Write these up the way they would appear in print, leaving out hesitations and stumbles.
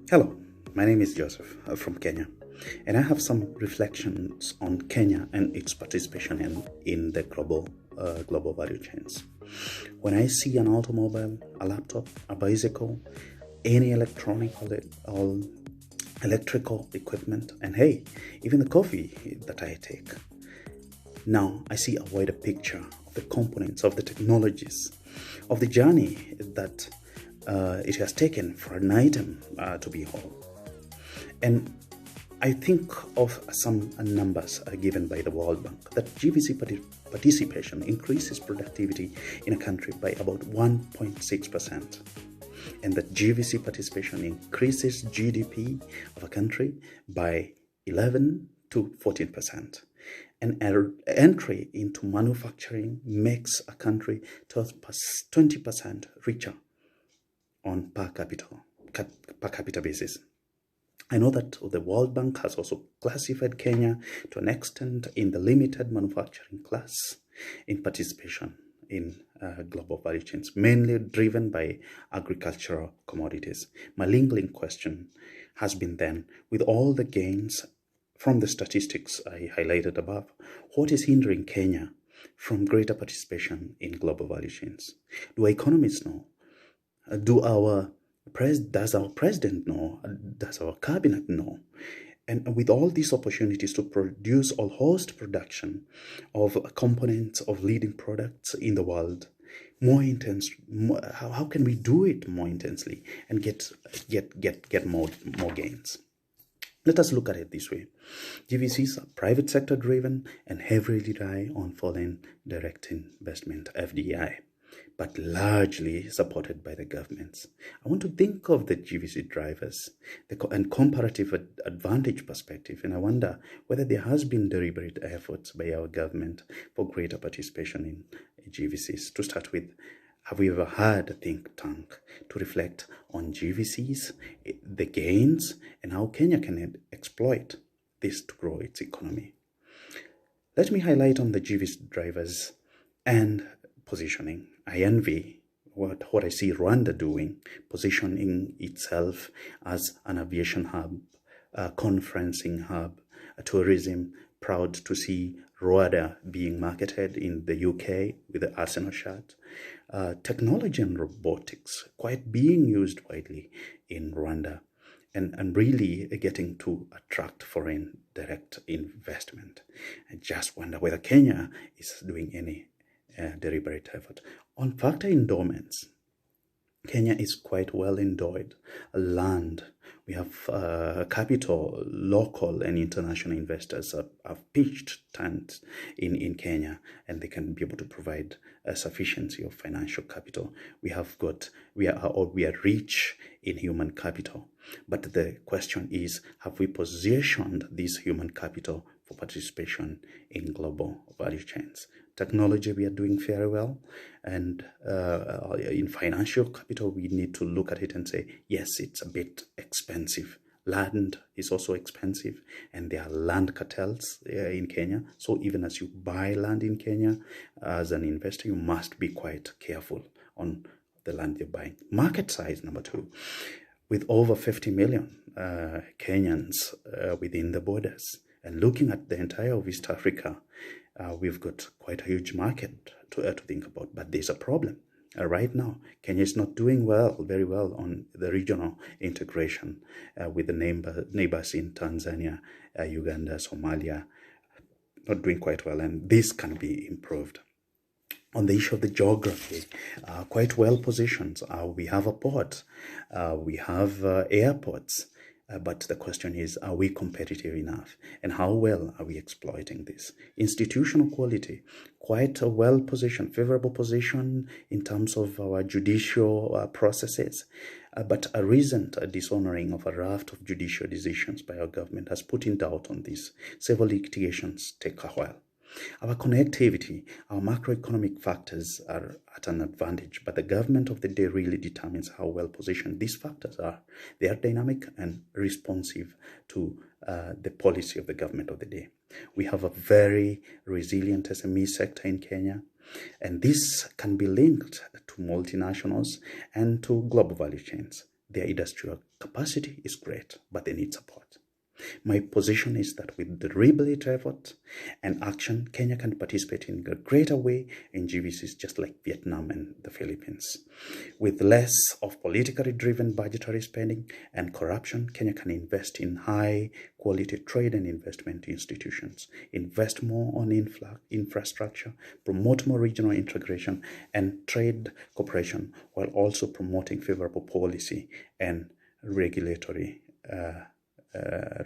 Hello, my name is Joseph from Kenya, and I have some reflections on Kenya and its participation in the global value chains. When I see an automobile, a laptop, a bicycle, any or electrical equipment, and hey, even the coffee that I take, now I see a wider picture of the components, of the technologies, of the journey that it has taken for an item to be whole. And I think of some numbers given by the World Bank that GVC participation increases productivity in a country by about 1.6%, and that GVC participation increases GDP of a country by 11 to 14%. And entry into manufacturing makes a country 20% richer on per capita basis. I know that the World Bank has also classified Kenya to an extent in the limited manufacturing class in participation in global value chains, mainly driven by agricultural commodities. My lingering question has been then, with all the gains from the statistics I highlighted above, what is hindering Kenya from greater participation in global value chains? Do economists know? Does our president know? Does our cabinet know? And with all these opportunities to produce or host production of components of leading products in the world, how can we do it more intensely and get more gains? Let us look at it this way. GVCs are private sector driven and heavily rely on foreign direct investment, FDI, but largely supported by the governments. I want to think of the GVC drivers and comparative advantage perspective, and I wonder whether there has been deliberate efforts by our government for greater participation in GVCs. To start with, have we ever had a think tank to reflect on GVCs, the gains, and how Kenya can exploit this to grow its economy? Let me highlight on the GVC drivers and positioning. I envy what I see Rwanda doing, positioning itself as an aviation hub, a conferencing hub, a tourism, proud to see Rwanda being marketed in the UK with the Arsenal shirt. Technology and robotics quite being used widely in Rwanda, and really getting to attract foreign direct investment. I just wonder whether Kenya is doing any deliberate effort. On factor endowments, Kenya is quite well endowed. Land, we have capital, local and international investors have pitched tents in Kenya, and they can be able to provide a sufficiency of financial capital. We are rich in human capital, but the question is, have we positioned this human capital for participation in global value chains? Technology, we are doing very well, and in financial capital, we need to look at it and say, yes, it's a bit expensive. Land is also expensive, and there are land cartels in Kenya. So even as you buy land in Kenya, as an investor, you must be quite careful on the land you're buying. Market size, number two, with over 50 million Kenyans within the borders, and looking at the entire of East Africa, we've got quite a huge market to think about, but there's a problem. Right now, Kenya is not doing very well on the regional integration with the neighbors in Tanzania, Uganda, Somalia, not doing quite well, and this can be improved. On the issue of the geography, quite well positioned. We have a port, we have airports, but the question is, are we competitive enough? And how well are we exploiting this? Institutional quality, quite a well-positioned, favorable position in terms of our judicial processes. But a recent dishonoring of a raft of judicial decisions by our government has put in doubt on this. Several litigations take a while. Our connectivity, our macroeconomic factors are at an advantage, but the government of the day really determines how well positioned these factors are. They are dynamic and responsive to the policy of the government of the day. We have a very resilient SME sector in Kenya, and this can be linked to multinationals and to global value chains. Their industrial capacity is great, but they need support. My position is that with deliberate effort and action, Kenya can participate in a greater way in GVCs, just like Vietnam and the Philippines. With less of politically driven budgetary spending and corruption, Kenya can invest in high quality trade and investment institutions, invest more on infrastructure, promote more regional integration and trade cooperation, while also promoting favorable policy and regulatory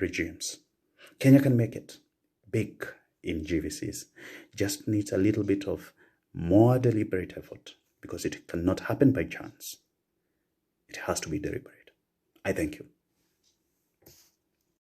regimes. Kenya can make it big in GVCs. Just needs a little bit of more deliberate effort, because it cannot happen by chance. It has to be deliberate. I thank you.